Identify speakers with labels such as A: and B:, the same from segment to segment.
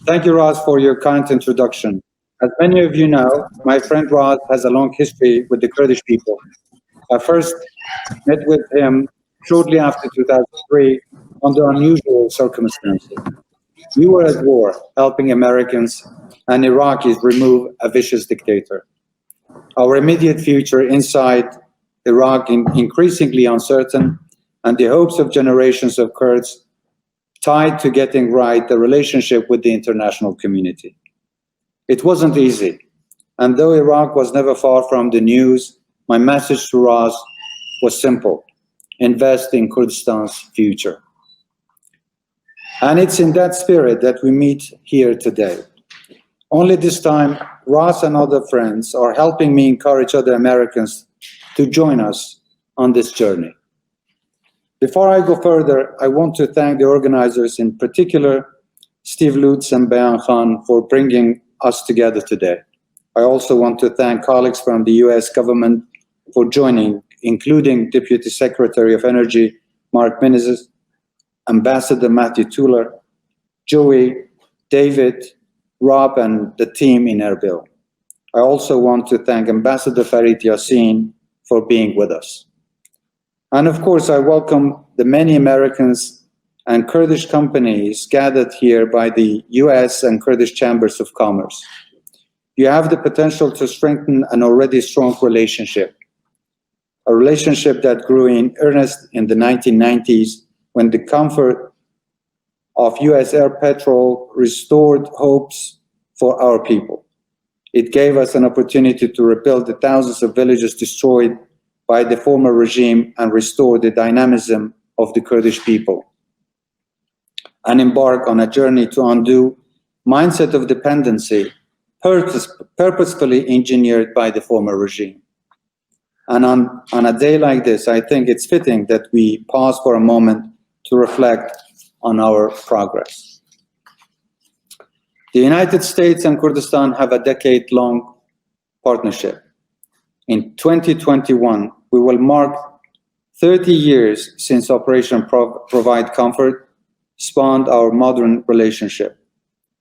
A: Thank you, Ross, for your kind introduction. As many of you know, my friend Ross has a long history with the Kurdish people. I first met with him shortly after 2003 under unusual circumstances. We were at war, helping Americans and Iraqis remove a vicious dictator. Our immediate future inside Iraq increasingly uncertain, and the hopes of generations of Kurds tied to getting right the relationship with the international community. It wasn't easy, and though Iraq was never far from the news, my message to Ras was simple: invest in Kurdistan's future. And it's in that spirit that we meet here today. Only this time, Ross and other friends are helping me encourage other Americans to join us on this journey. Before I go further, I want to thank the organizers, in particular, Steve Lutz and Bayan Khan, for bringing us together today. I also want to thank colleagues from the US government for joining, including Deputy Secretary of Energy, Mark Menezes, Ambassador Matthew Tuller, Joey, David, Rob, and the team in Erbil. I also want to thank Ambassador Farid Yassin for being with us. And of course, I welcome the many Americans and Kurdish companies gathered here by the US and Kurdish Chambers of Commerce. You have the potential to strengthen an already strong relationship, a relationship that grew in earnest in the 1990s when the comfort of US air patrol restored hopes for our people. It gave us an opportunity to rebuild the thousands of villages destroyed by the former regime and restore the dynamism of the Kurdish people, and embark on a journey to undo mindset of dependency purposefully engineered by the former regime. And on a day like this, I think it's fitting that we pause for a moment to reflect on our progress. The United States and Kurdistan have a decade-long partnership. In 2021, we will mark 30 years since Operation Provide Comfort spawned our modern relationship.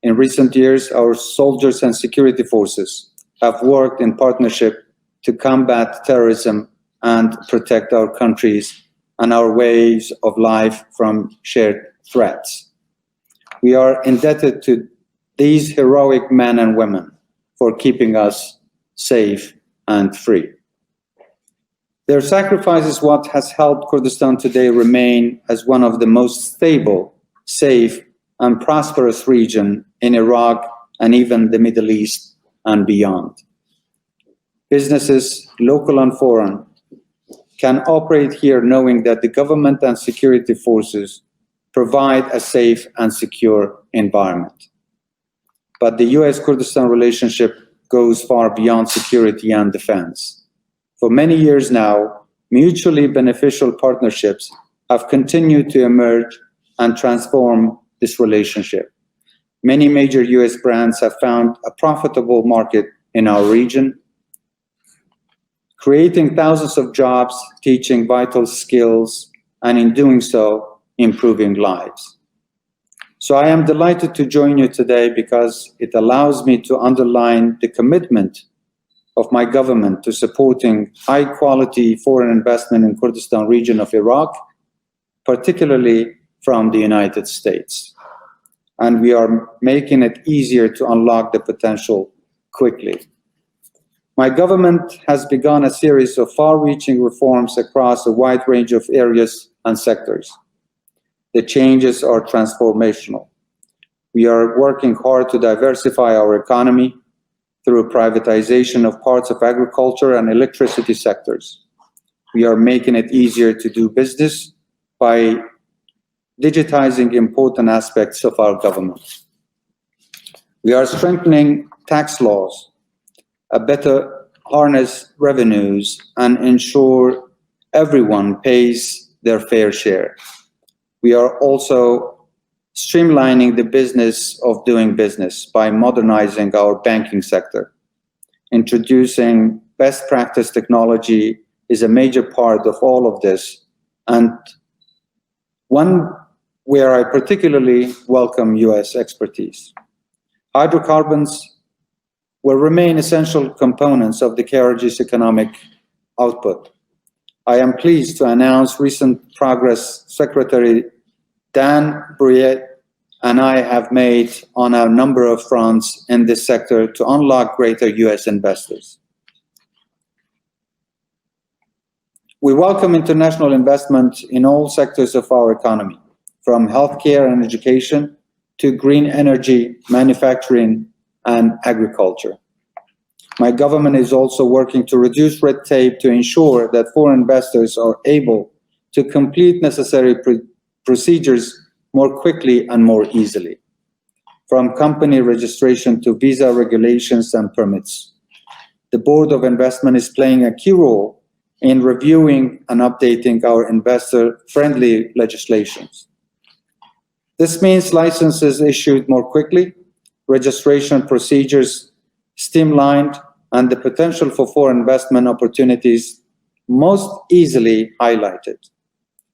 A: In recent years, our soldiers and security forces have worked in partnership to combat terrorism and protect our countries and our ways of life from shared threats. We are indebted to these heroic men and women for keeping us safe and free. Their sacrifice is what has helped Kurdistan today remain as one of the most stable, safe, and prosperous regions in Iraq and even the Middle East and beyond. Businesses, local and foreign, can operate here knowing that the government and security forces provide a safe and secure environment. But the US-Kurdistan relationship goes far beyond security and defense. For many years now, mutually beneficial partnerships have continued to emerge and transform this relationship. Many major US brands have found a profitable market in our region, creating thousands of jobs, teaching vital skills, and in doing so, improving lives. So I am delighted to join you today because it allows me to underline the commitment of my government to supporting high-quality foreign investment in Kurdistan region of Iraq, particularly from the United States. And we are making it easier to unlock the potential quickly. My government has begun a series of far-reaching reforms across a wide range of areas and sectors. The changes are transformational. We are working hard to diversify our economy through privatization of parts of agriculture and electricity sectors. We are making it easier to do business by digitizing important aspects of our government. We are strengthening tax laws, a better harness revenues, and ensure everyone pays their fair share. We are also streamlining the business of doing business by modernizing our banking sector. Introducing best practice technology is a major part of all of this, and one where I particularly welcome US expertise. Hydrocarbons will remain essential components of the KRG's economic output. I am pleased to announce recent progress Secretary Dan Brouillet and I have made on a number of fronts in this sector to unlock greater US investors. We welcome international investment in all sectors of our economy, from healthcare and education to green energy, manufacturing, and agriculture. My government is also working to reduce red tape to ensure that foreign investors are able to complete necessary procedures more quickly and more easily, from company registration to visa regulations and permits. The Board of Investment is playing a key role in reviewing and updating our investor-friendly legislations. This means licenses issued more quickly, registration procedures streamlined, and the potential for foreign investment opportunities most easily highlighted.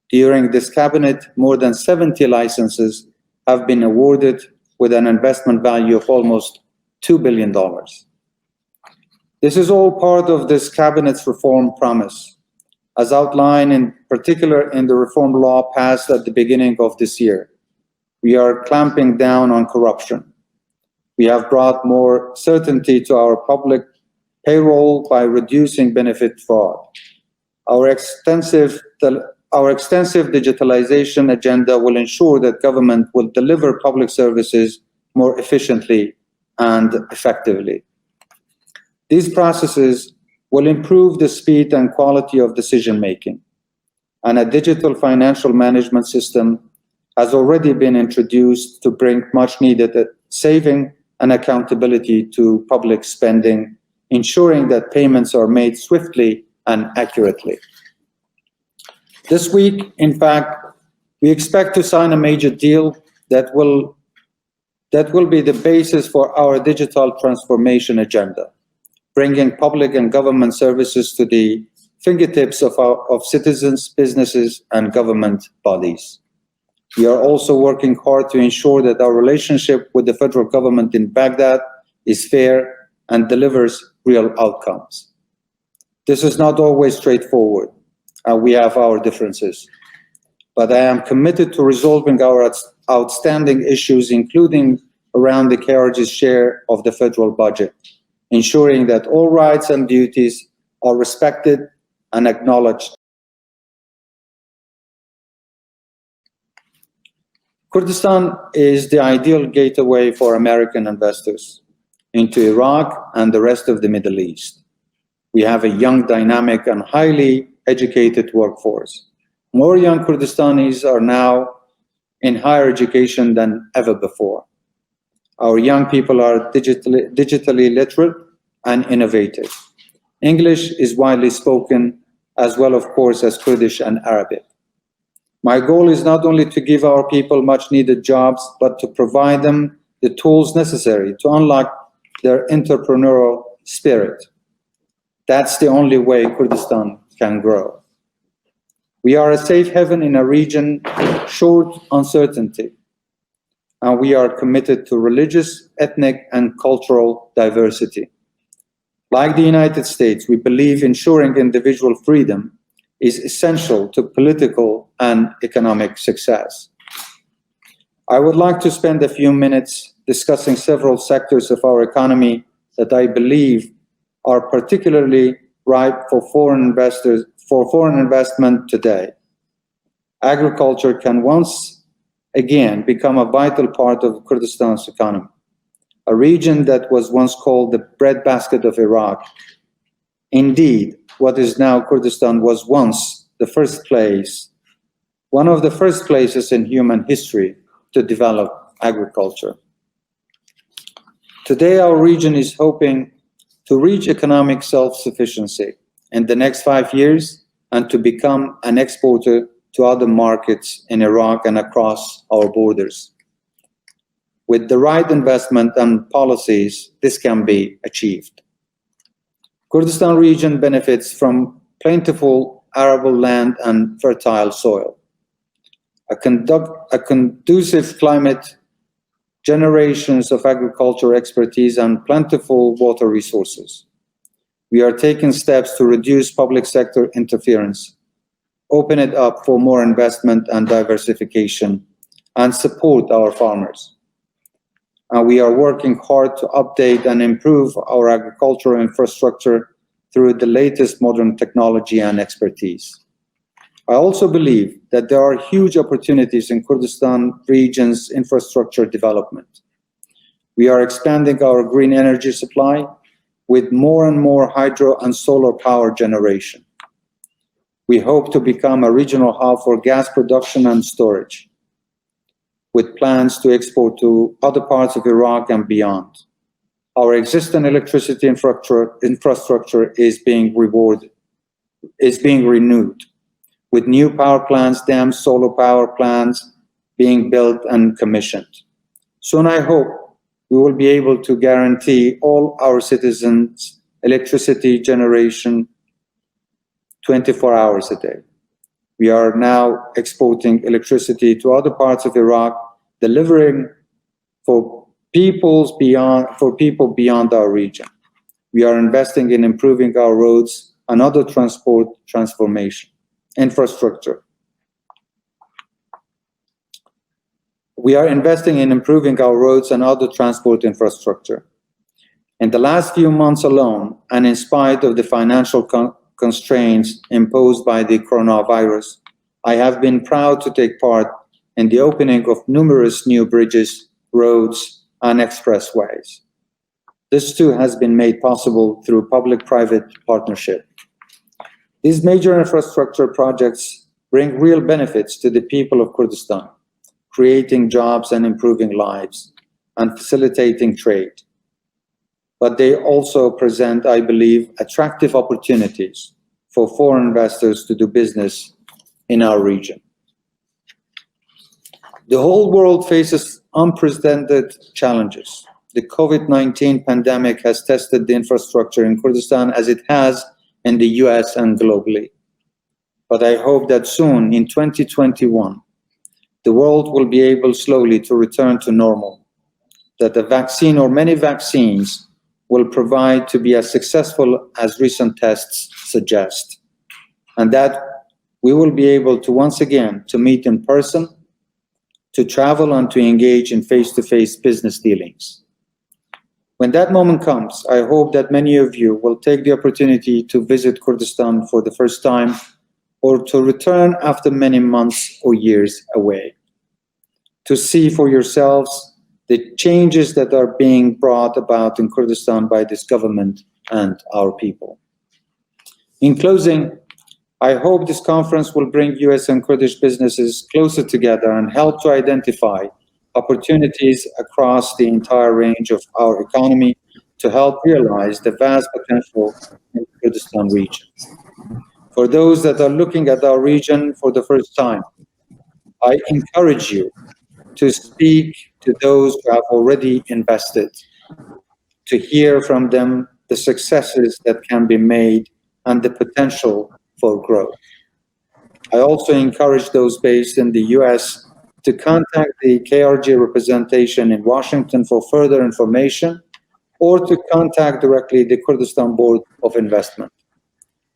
A: During this cabinet, more than 70 licenses have been awarded with an investment value of almost $2 billion. This is all part of this cabinet's reform promise, as outlined in particular in the reform law passed at the beginning of this year. We are clamping down on corruption. We have brought more certainty to our public payroll by reducing benefit fraud. Our extensive digitalization agenda will ensure that government will deliver public services more efficiently and effectively. These processes will improve the speed and quality of decision-making, and a digital financial management system has already been introduced to bring much-needed saving and accountability to public spending, ensuring that payments are made swiftly and accurately. This week, in fact, we expect to sign a major deal that will be the basis for our digital transformation agenda, bringing public and government services to the fingertips of citizens, businesses, and government bodies. We are also working hard to ensure that our relationship with the federal government in Baghdad is fair and delivers real outcomes. This is not always straightforward. We have our differences, but I am committed to resolving our outstanding issues, including around the KRG's share of the federal budget, ensuring that all rights and duties are respected and acknowledged. Kurdistan is the ideal gateway for American investors into Iraq and the rest of the Middle East. We have a young, dynamic, and highly educated workforce. More young Kurdistanis are now in higher education than ever before. Our young people are digitally literate and innovative. English is widely spoken, as well, of course, as Kurdish and Arabic. My goal is not only to give our people much-needed jobs, but to provide them the tools necessary to unlock their entrepreneurial spirit. That's the only way Kurdistan can grow. We are a safe haven in a region short uncertainty, and we are committed to religious, ethnic, and cultural diversity. Like the United States, we believe ensuring individual freedom is essential to political and economic success. I would like to spend a few minutes discussing several sectors of our economy that I believe are particularly ripe for foreign investment today. Agriculture can once again become a vital part of Kurdistan's economy, a region that was once called the breadbasket of Iraq. Indeed, what is now Kurdistan was once one of the first places in human history to develop agriculture. Today, our region is hoping to reach economic self-sufficiency in the next 5 years and to become an exporter to other markets in Iraq and across our borders. With the right investment and policies, this can be achieved. Kurdistan region benefits from plentiful arable land and fertile soil. A conducive climate generations of agriculture expertise, and plentiful water resources. We are taking steps to reduce public sector interference, open it up for more investment and diversification, and support our farmers. And we are working hard to update and improve our agricultural infrastructure through the latest modern technology and expertise. I also believe that there are huge opportunities in Kurdistan region's infrastructure development. We are expanding our green energy supply with more and more hydro and solar power generation. We hope to become a regional hub for gas production and storage, with plans to export to other parts of Iraq and beyond. Our existing electricity infrastructure is being renewed, with new power plants, dams, solar power plants being built and commissioned. Soon, I hope we will be able to guarantee all our citizens electricity generation 24 hours a day. We are now exporting electricity to other parts of Iraq, delivering for people beyond our region. We are investing in improving our roads and other transport infrastructure. We are investing in improving our roads and other transport infrastructure. In the last few months alone, and in spite of the financial constraints imposed by the coronavirus, I have been proud to take part in the opening of numerous new bridges, roads, and expressways. This too has been made possible through public-private partnership. These major infrastructure projects bring real benefits to the people of Kurdistan, creating jobs and improving lives, and facilitating trade. But they also present, I believe, attractive opportunities for foreign investors to do business in our region. The whole world faces unprecedented challenges. The COVID-19 pandemic has tested the infrastructure in Kurdistan as it has in the US and globally. But I hope that soon, in 2021, the world will be able slowly to return to normal, that a vaccine or many vaccines will provide to be as successful as recent tests suggest, and that we will be able to once again to meet in person, to travel, and to engage in face-to-face business dealings. When that moment comes, I hope that many of you will take the opportunity to visit Kurdistan for the first time, or to return after many months or years away, to see for yourselves the changes that are being brought about in Kurdistan by this government and our people. In closing, I hope this conference will bring US and Kurdish businesses closer together and help to identify opportunities across the entire range of our economy to help realize the vast potential in the Kurdistan region. For those that are looking at our region for the first time, I encourage you to speak to those who have already invested, to hear from them the successes that can be made and the potential for growth. I also encourage those based in the US to contact the KRG representation in Washington for further information, or to contact directly the Kurdistan Board of Investment.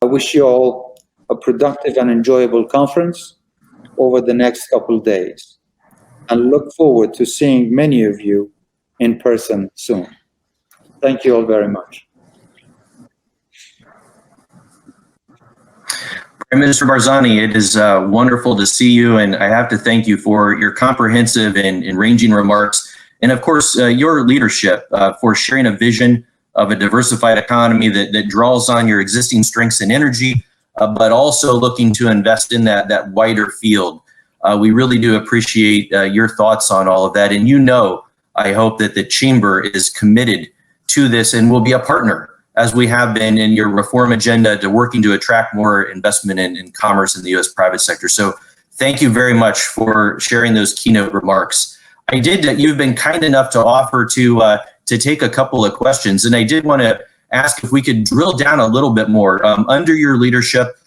A: I wish you all a productive and enjoyable conference over the next couple of days, and look forward to seeing many of you in person soon. Thank you all very much.
B: Mr. Barzani, it is wonderful to see you, and I have to thank you for your comprehensive and ranging remarks, and of course, your leadership for sharing a vision of a diversified economy that draws on your existing strengths and energy, but also looking to invest in that wider field. We really do appreciate your thoughts on all of that, and I hope that the Chamber is committed to this and will be a partner, as we have been in your reform agenda, to working to attract more investment in commerce in the U.S. private sector. So thank you very much for sharing those keynote remarks. You've been kind enough to offer to take a couple of questions, and I did want to ask if we could drill down a little bit more. Under your leadership,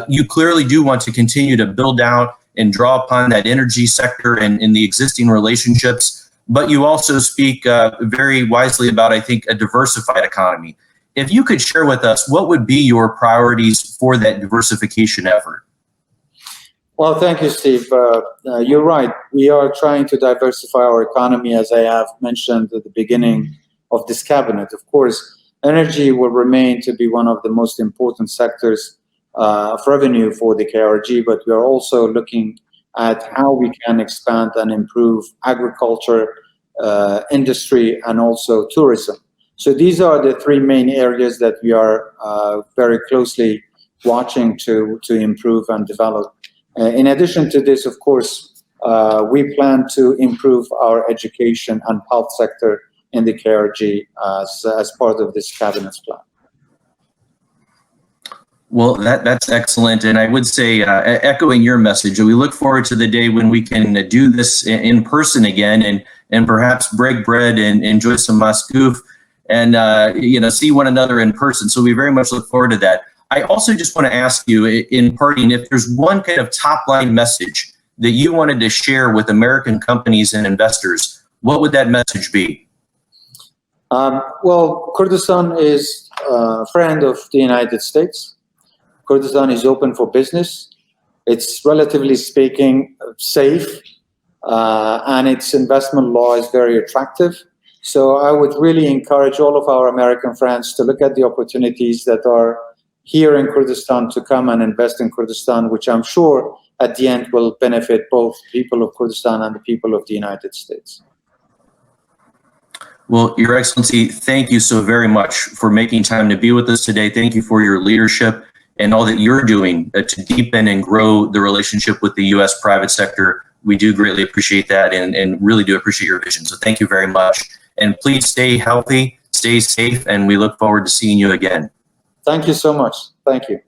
B: you clearly do want to continue to build out and draw upon that energy sector and in the existing relationships but you also speak very wisely about, I think, a diversified economy. If you could share with us, what would be your priorities for that diversification effort?
A: Well, thank you, Steve. You're right. We are trying to diversify our economy, as I have mentioned at the beginning of this cabinet. Of course, energy will remain to be one of the most important sectors of revenue for the KRG, but we are also looking at how we can expand and improve agriculture, industry, and also tourism. So these are the three main areas that we are very closely watching to improve and develop. In addition to this, of course, we plan to improve our education and health sector in the KRG as part of this cabinet's plan.
B: Well, that's excellent. And I would say, echoing your message, we look forward to the day when we can do this in person again and perhaps break bread and enjoy some maskouf and see one another in person. So we very much look forward to that. I also just want to ask you, in parting, if there's one kind of top-line message that you wanted to share with American companies and investors, what would that message be?
A: Well, Kurdistan is a friend of the United States. Kurdistan is open for business. It's, relatively speaking, safe, and its investment law is very attractive. So I would really encourage all of our American friends to look at the opportunities that are here in Kurdistan to come and invest in Kurdistan, which I'm sure at the end will benefit both people of Kurdistan and the people of the United States.
B: Well, Your Excellency, thank you so very much for making time to be with us today. Thank you for your leadership and all that you're doing to deepen and grow the relationship with the U.S. private sector. We do greatly appreciate that and really do appreciate your vision. So thank you very much. And please stay healthy, stay safe, and we look forward to seeing you again.
A: Thank you so much. Thank you.